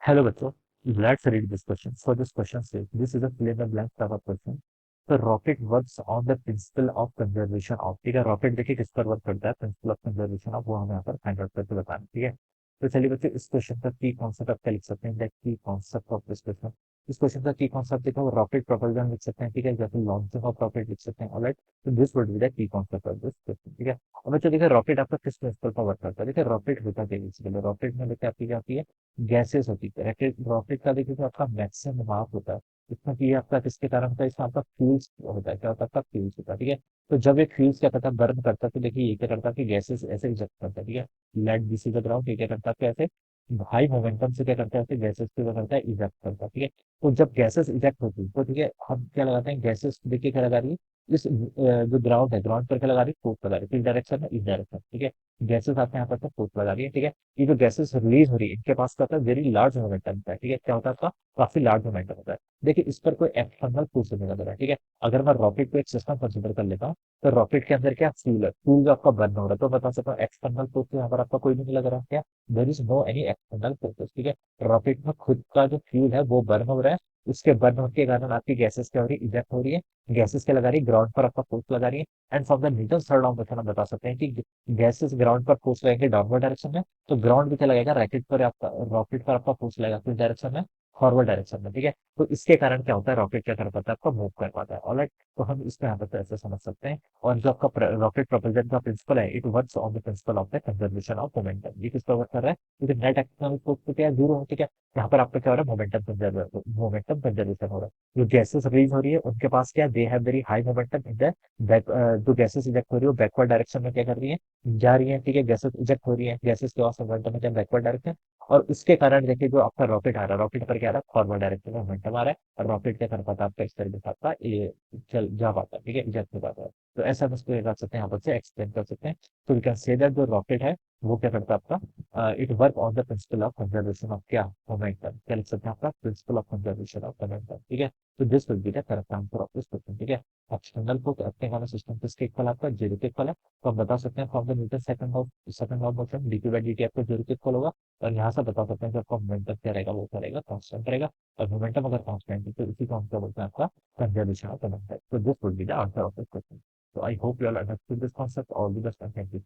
Hello बच्चों, let's read this question. So this question says, this is a fill in the blank type of question. The rocket works on the principle of conservation of, ठीक है, rocket देखिए किस पर work करता है, principle of conservation of, वो हमें यहाँ पर फाइंड आउट करके बताना, ठीक है। तो चलिए बच्चों, इस क्वेश्चन का की कॉन्सेप्ट आप क्या लिख सकते हैं, दैट की कॉन्सेप्ट ऑफ दिस क्वेश्चन। इस क्वेश्चन का की कॉन्सेप्ट देखो, रॉकेट प्रोपल्जन लिख सकते हैं, ठीक है, या फिर लॉन्चिंग ऑफ रॉकेट लिख सकते हैं, ऑलराइट। तो this would be the key concept of this question, ठीक है। अब बच्चों देखिए, रॉकेट आपका किस प्रिंसिपल पर वर्क करता है, देखिए रॉकेट होता क्या बेसिकली, रॉकेट में देखिए आपकी क्या होती है, गैसेस होती है। रॉकेट रॉकेट का देखिए जो आपका मैक्सिमम मास होता है, इसमें कि ये आपका किसके कारण होता है, इसमें आपका फ्यूल्स होता है, क्या होता है आपका फ्यूल्स होता है, ठीक है। तो जब एक फ्यूल्स क्या करता है, बर्न करता है, तो देखिए ये क्या करता है कि गैसेस ऐसे इजेक्ट करता है, ठीक है। Let this is the ground, ये क्या करता है कि ऐसे हाई मोमेंटम से क्या करता है, ऐसे गैसेस को क्या करता है, इजेक्ट करता है, ठीक है। तो जब गैसेस इजेक्ट होती है तो ठीक है, हम क्या लगाते हैं, गैसेस देखिए क्या लगा रही है, इस जो ग्राउंड है, ग्राउंड पर क्या लगा रही है, फोर्स लगा रही है, किस डायरेक्शन में, इस डायरेक्शन, ठीक है। गैसेस आपने यहाँ पर फोर्स लगा रही है, ठीक है। ये जो गैसेस रिलीज हो रही है, इनके पास क्या होता है, वेरी लार्ज मोमेंटम होता है, ठीक है। क्या होता है आपका, काफी लार्ज मोमेंटम होता है। देखिए इस पर कोई एक्सटर्नल फोर्स नहीं लग रहा है, ठीक है। अगर मैं रॉकेट को एक सिस्टम कंसिडर कर लेता हूँ, तो रॉकेट के अंदर क्या फ्यूल है, फ्यूल जो आपका बर्न हो रहा है, तो बता सकता हूँ एक्सटर्नल फोर्स यहाँ पर आपका कोई नहीं लग रहा है, क्या, there is no any external forces, ठीक है। रॉकेट में खुद का जो फ्यूल है वो बर्न हो रहा है, उसके बर्न होने के कारण आपकी गैसेस क्या हो रही है, इजेक्ट हो रही है। गैसेस क्या लगा रही है, ग्राउंड पर आपका फोर्स लगा रही है। And from the Newton third law method हम बता सकते हैं कि गैसेस ग्राउंड पर फोर्स लगेंगे डाउनवर्ड डायरेक्शन में, तो ग्राउंड भी क्या लगेगा, रॉकेट पर आपका, रॉकेट पर आपका फोर्स लगेगा किस डायरेक्शन में, फॉरवर्ड डायरेक्शन में, ठीक है। तो इसके कारण क्या होता है, रॉकेट क्या कर पाता है, आपका मूव कर पाता है, ऑलराइट। तो हम इसको यहाँ पर ऐसे समझ सकते हैं। और जो आपका रॉकेट प्रोपल्जन का प्रिंसिपल है, it works on the principle of the conservation of momentum. ये किस पर वर्क कर रहा है, क्योंकि नेट एक्सटर्नल फोर्स तो क्या है, जीरो है, ठीक है। यहाँ पर आपका क्या हो रहा है, मोमेंटम कंजर्वेशन हो रहा है। जो गैसेस रिलीज हो रही है उनके पास क्या, they have very high momentum in the back, जो गैसेस इजेक्ट हो रही है वो बैकवर्ड डायरेक्शन में क्या कर रही है, जा रही है, ठीक है। गैसेस इजेक्ट हो रही है, गैसेस के पास मोमेंटम है बैकवर्ड डायरेक्शन। और उसके कारण देखिए जो आपका रॉकेट आ रहा है, रॉकेट पर क्या आ रहा है, फॉरवर्ड डायरेक्शन में मोमेंटम आ रहा है, और रॉकेट क्या कर पाता है आपका, इस तरीके से आपका ये चल जा पाता है, ठीक है, इजेक्ट हो पाता है। तो ऐसा हम इसको ये कर सकते हैं, यहाँ पर से एक्सप्लेन कर सकते हैं। तो वी कैन से दैट जो रॉकेट है वो क्या करता है आपका, it work on the principle of conservation of क्या, मोमेंटम, क्या लिख सकते हैं आपका, principle of conservation of momentum, ठीक है। तो this will be the correct answer of this question, ठीक है। एक्सटर्नल को अपने वाला सिस्टम किसके इक्वल आपका, जीरो के इक्वल है। तो हम बता सकते हैं from the Newton second of motion D by D T आपको जीरो के इक्वल होगा। और यहाँ से बता सकते हैं कि आपका मोमेंटम क्या रहेगा, वो क्या रहेगा, कांस्टेंट रहेगा। और मोमेंटम अगर कांस्टेंट है तो इसी को हम क्या बोलते हैं, आपका कंजर्वेशन ऑफ मोमेंटम। तो this would be the answer of this question. So I hope you all understood this concept. All the best and thank you.